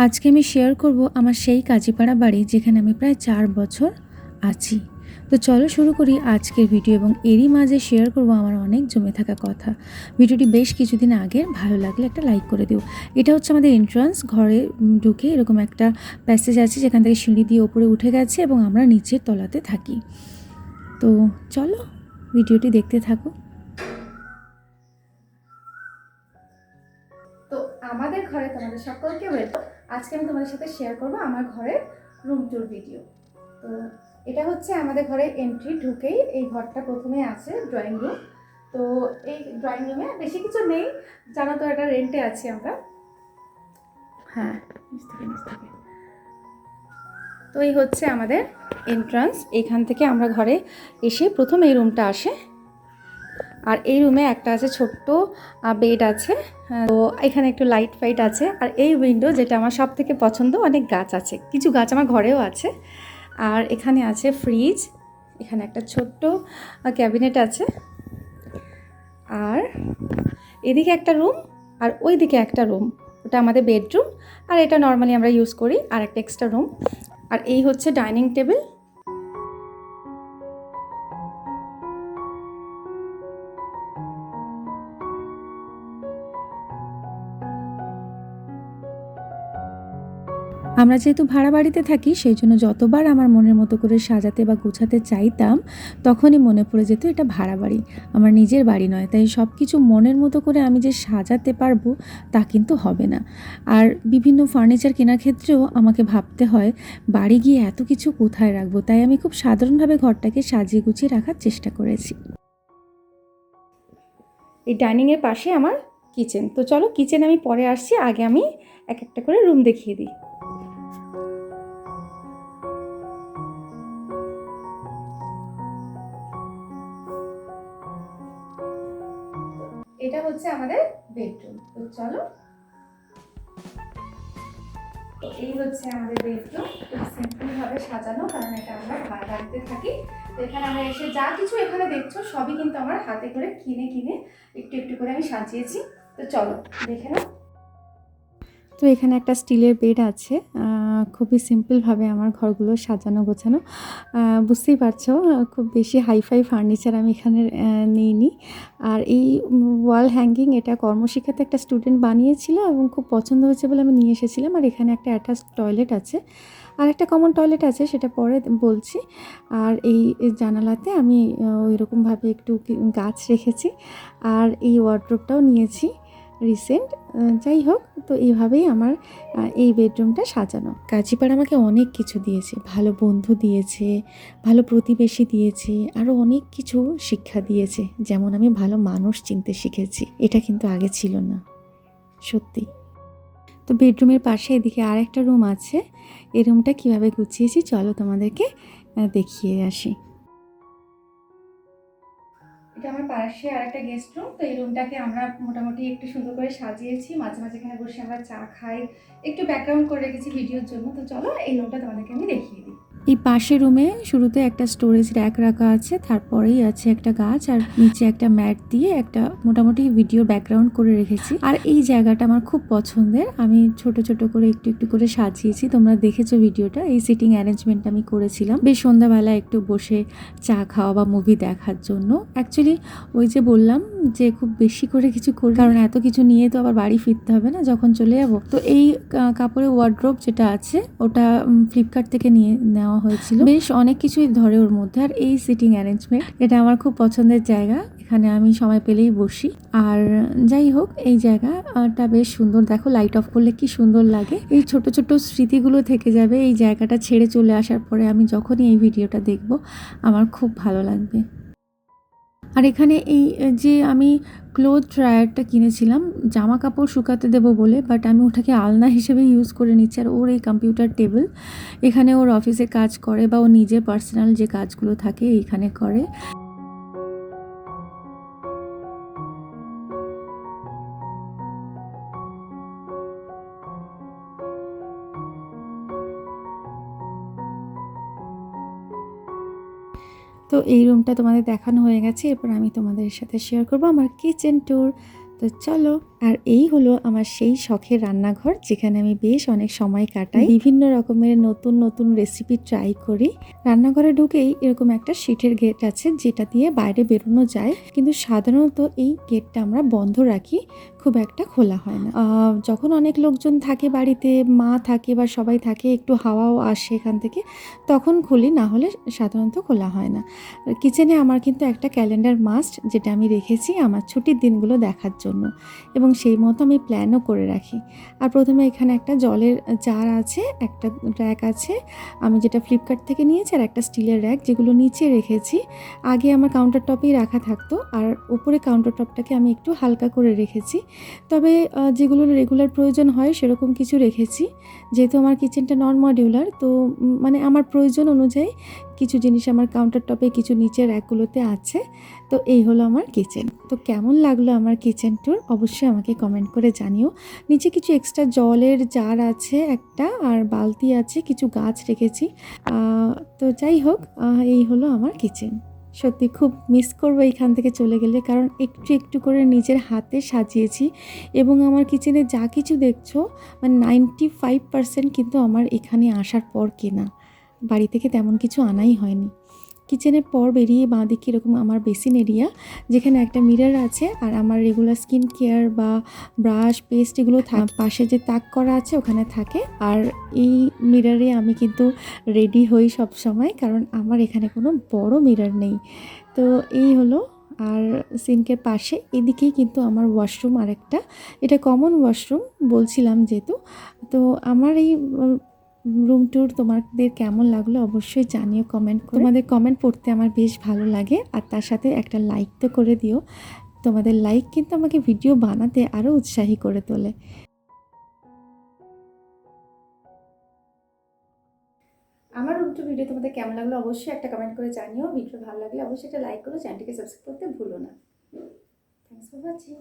আজকে আমি শেয়ার করব আমার সেই কাজীপাড়া বাড়ি যেখানে আমি প্রায় 4 বছর আছি। তো চলো শুরু করি আজকের ভিডিও এবং এরই মাঝে শেয়ার করব আমার অনেক জমে থাকা কথা। ভিডিওটি বেশ কিছুদিন আগের, ভালো লাগলে একটা লাইক করে দিও। এটা হচ্ছে আমাদের এন্ট্রান্স, ঘরে ঢুকে এরকম একটা প্যাসেজ আছে যেখান থেকে সিঁড়ি দিয়ে ওপরে উঠে গেছে এবং আমরা নিচের তলাতে থাকি। তো চলো ভিডিওটি দেখতে থাকো। তো আমাদের ঘরে তোমাদের সকলকে ওয়েলকাম। আজকে আমি তোমাদের সাথে শেয়ার করব আমার ঘরের রুম ট্যুর ভিডিও। তো এটা হচ্ছে আমাদের ঘরে এন্ট্রি ঢুকেই এই ঘরটা প্রথমে আছে ড্রয়িং রুম। তো এই ড্রয়িং রুমে বেশি কিছু নেই, জানো তো এটা রেন্টে আছি আমরা। হ্যাঁ, তো এই হচ্ছে আমাদের এন্ট্রান্স। এখান থেকে আমরা ঘরে এসে প্রথম এই রুমটা আসে, আর এই রুমে একটা আছে ছোট্ট বেড আছে। তো এখানে একটু লাইট ফাইট আছে, আর এই উইন্ডো যেটা আমার সব থেকে পছন্দ, অনেক গাছ আছে, কিছু গাছ আমার ঘরেও আছে। আর এখানে আছে ফ্রিজ, এখানে একটা ছোট্ট ক্যাবিনেট আছে, আর এদিকে একটা রুম আর ওই দিকে একটা রুম, ওটা আমাদের বেডরুম, আর এটা নর্মালি আমরা ইউজ করি আর একটা এক্সট্রা রুম। আর এই হচ্ছে ডাইনিং টেবিল। আমরা যেহেতু ভাড়া বাড়িতে থাকি, সেই জন্য যতবার আমার মনের মতো করে সাজাতে বা গোছাতে চাইতাম, তখনই মনে পড়ে যেত এটা ভাড়া বাড়ি, আমার নিজের বাড়ি নয়। তাই সব কিছু মনের মতো করে আমি যে সাজাতে পারবো তা কিন্তু হবে না। আর বিভিন্ন ফার্নিচার কেনার ক্ষেত্রেও আমাকে ভাবতে হয় বাড়ি গিয়ে এত কিছু কোথায় রাখবো। তাই আমি খুব সাধারণভাবে ঘরটাকে সাজিয়ে গুছিয়ে রাখার চেষ্টা করেছি। এই ডাইনিংয়ের পাশে আমার কিচেন। তো চলো কিচেন আমি পরে আসছি, আগে আমি এক একটা করে রুম দেখিয়ে দিই। এটা হচ্ছে আমাদের বেডরুম। তো চলো, তো এই হচ্ছে আমাদের বেডরুম। খুব সিম্পল ভাবে সাজানো, কারণ এটা আমরা ভাড়া বাড়িতে থাকি। তো এখানে আমরা এসে যা কিছু এখানে দেখছো সবই কিন্তু আমার হাতে করে কিনে কিনে একটু একটু করে আমি সাজিয়েছি। তো চলো দেখে নাও। তো এখানে একটা স্টিলের বেড আছে। খুবই সিম্পলভাবে আমার ঘরগুলো সাজানো গোছানো। বুঝতেই পারছো খুব বেশি হাইফাই ফার্নিচার আমি এখানে নিইনি। আর এই ওয়াল হ্যাঙ্গিং, এটা কর্মশিক্ষাতে একটা স্টুডেন্ট বানিয়েছিল এবং খুব পছন্দ হয়েছে বলে আমি নিয়ে এসেছিলাম। আর এখানে একটা অ্যাটাচ টয়লেট আছে, আর একটা কমন টয়লেট আছে, সেটা পরে বলছি। আর এই জানালাতে আমি ওইরকমভাবে একটু গাছ রেখেছি, আর এই ওয়ার্ড্রোবটাও নিয়েছি রিসেন্ট। যাই হোক, তো এইভাবেই আমার এই বেডরুমটা সাজানো। কাজীপাড়া আমাকে অনেক কিছু দিয়েছে, ভালো বন্ধু দিয়েছে, ভালো প্রতিবেশী দিয়েছে, আরও অনেক কিছু শিক্ষা দিয়েছে। যেমন আমি ভালো মানুষ চিনতে শিখেছি, এটা কিন্তু আগে ছিল না, সত্যি। তো বেডরুমের পাশে এদিকে আর একটা রুম আছে। এই রুমটা কীভাবে গুছিয়েছি চলো তোমাদেরকে দেখিয়ে আসি। এটা আমার পাশে আর একটা গেস্ট রুম। তো এই রুমটাকে আমরা মোটামুটি একটু সুন্দর করে সাজিয়েছি, মাঝে মাঝে এখানে বসে আমরা চা খাই, একটু ব্যাকগ্রাউন্ড করে রেখেছি ভিডিওর জন্য। তো চলো এই রুমটা তোমাদেরকে আমি দেখিয়ে দিই। এই পাশের রুমে শুরুতে একটা স্টোরেজ র্যাক রাখা আছে, তারপরেই আছে একটা গাছ, আর নিচে একটা ম্যাট দিয়ে একটা মোটামুটি ভিডিও ব্যাকগ্রাউন্ড করে রেখেছি। আর এই জায়গাটা আমার খুব পছন্দের, আমি ছোট ছোট করে একটু একটু করে সাজিয়েছি। তোমরা দেখেছো ভিডিওটা, এই সিটিং অ্যারেঞ্জমেন্ট আমি করেছিলাম বেশ সন্ধ্যাবেলা একটু বসে চা খাওয়া বা মুভি দেখার জন্য। অ্যাকচুয়ালি ওই যে বললাম যে খুব বেশি করে কিছু করি, কারণ এত কিছু নিয়ে তো আবার বাড়ি ফিরতে হবে না যখন চলে যাব। তো এই কাপড়ের ওয়ার্ড্রোব যেটা আছে ওটা ফ্লিপকার্ট থেকে নেওয়া হয়েছিল, বেশ অনেক কিছুই ধরে ওর মধ্যে। আর এই সিটিং অ্যারেঞ্জমেন্ট, এটা আমার খুব পছন্দের জায়গা, এখানে আমি সময় পেলেই বসি। আর যাই হোক, এই জায়গাটা বেশ সুন্দর, দেখো লাইট অফ করলে কি সুন্দর লাগে। এই ছোট ছোট স্মৃতিগুলো থেকে যাবে এই জায়গাটা ছেড়ে চলে আসার পরে। আমি যখনই এই ভিডিওটা দেখব আমার খুব ভালো লাগবে। আর এখানে এই যে আমি ক্লোথ ড্রায়ারটা কিনেছিলাম জামা কাপড় শুকাতে দেবো বলে, বাট আমি ওটাকে আলনা হিসেবে ইউজ করে নিচ্ছি। আর ওর এই কম্পিউটার টেবিল, এখানে ওর অফিসে কাজ করে বা ও নিজের পার্সোনাল যে কাজগুলো থাকে এইখানে করে। তো এই রুমটা তোমাদের দেখানো হয়ে গেছে, এরপর আমি তোমাদের সাথে শেয়ার করবো আমার কিচেন ট্যুর। তো চলো। আর এই হলো আমার সেই শখের রান্নাঘর, যেখানে আমি বেশ অনেক সময় কাটাই, বিভিন্ন রকমের নতুন নতুন রেসিপি ট্রাই করি। রান্নাঘরে ঢুকেই এরকম একটা শীটের গেট আছে, যেটা দিয়ে বাইরে বেরোনো যায়, কিন্তু সাধারণত এই গেটটা আমরা বন্ধ রাখি, খুব একটা খোলা হয় না। যখন অনেক লোকজন থাকে বাড়িতে, মা থাকে বা সবাই থাকে, একটু হাওয়াও আসে এখান থেকে, তখন খুলি, না হলে সাধারণত খোলা হয় না। কিচেনে আমার কিন্তু একটা ক্যালেন্ডার মাস্ট, যেটা আমি রেখেছি আমার ছুটির দিনগুলো দেখার জন্য, এবং সেই মতো আমি প্ল্যানও করে রাখি। আর প্রথমে এখানে একটা জলের জার আছে, একটা র্যাক আছে আমি যেটা ফ্লিপকার্ট থেকে নিয়েছি, আর একটা স্টিলের র্যাক যেগুলো নিচে রেখেছি। আগে আমার কাউন্টার টপেই রাখা থাকতো, আর উপরে কাউন্টার টপটাকে আমি একটু হালকা করে রেখেছি। তবে যেগুলো রেগুলার প্রয়োজন হয় সেরকম কিছু রেখেছি, যেহেতু আমার কিচেনটা নন মডিউলার, তো মানে আমার প্রয়োজন অনুযায়ী কিছু জিনিস আমার কাউন্টার টপে, কিছু নিচের র্যাকগুলোতে আছে। তো এই হলো আমার কিচেন। তো কেমন লাগলো আমার কিচেন ট্যুর অবশ্যই আমাকে কমেন্ট করে জানিও। নিচে কিছু এক্সট্রা জলের জার আছে একটা, আর বালতি আছে, কিছু গাছ রেখেছি। তো যাই হোক, এই হলো আমার কিচেন। সত্যি খুব মিস করবো এইখান থেকে চলে গেলে, কারণ একটু একটু করে নিজের হাতে সাজিয়েছি, এবং আমার কিচেনে যা কিছু দেখছো মানে 95% কিন্তু আমার এখানে আসার পর কেনা, বাড়ি থেকে তেমন কিছু আনাই হয়নি। কিচেনের পর বেরিয়ে বাঁদিকে এরকম আমার বেসিন এরিয়া, যেখানে একটা মিরর আছে, আর আমার রেগুলার স্কিন কেয়ার বা ব্রাশ পেস্ট এগুলো পাশে যে তাক করা আছে ওখানে থাকে। আর এই মিররে আমি কিন্তু রেডি হই সব সময়, কারণ আমার এখানে কোনো বড় মিরর নেই। তো এই হলো। আর সিঙ্কের পাশে এদিকেই কিন্তু আমার ওয়াশরুম আরেকটা, এটা কমন ওয়াশরুম বলছিলাম যেহেতু। তো আমার এই রুম ট্যুর তোমাদের কেমন লাগলো অবশ্যই জানিও কমেন্ট করে। তোমাদের কমেন্ট পড়তে আমার বেশ ভালো লাগে, আর তার সাথে একটা লাইক তো করে দিও। তোমাদের লাইক কিন্তু আমাকে ভিডিও বানাতে আরও উৎসাহী করে তোলে। আমার রুম টু ভিডিও তোমাদের কেমন লাগলো অবশ্যই একটা কমেন্ট করে জানিও। ভিডিও ভালো লাগলে অবশ্যই একটা লাইক করো, চ্যানেলটিকে সাবস্ক্রাইব করতে ভুলো না। Thanks for watching.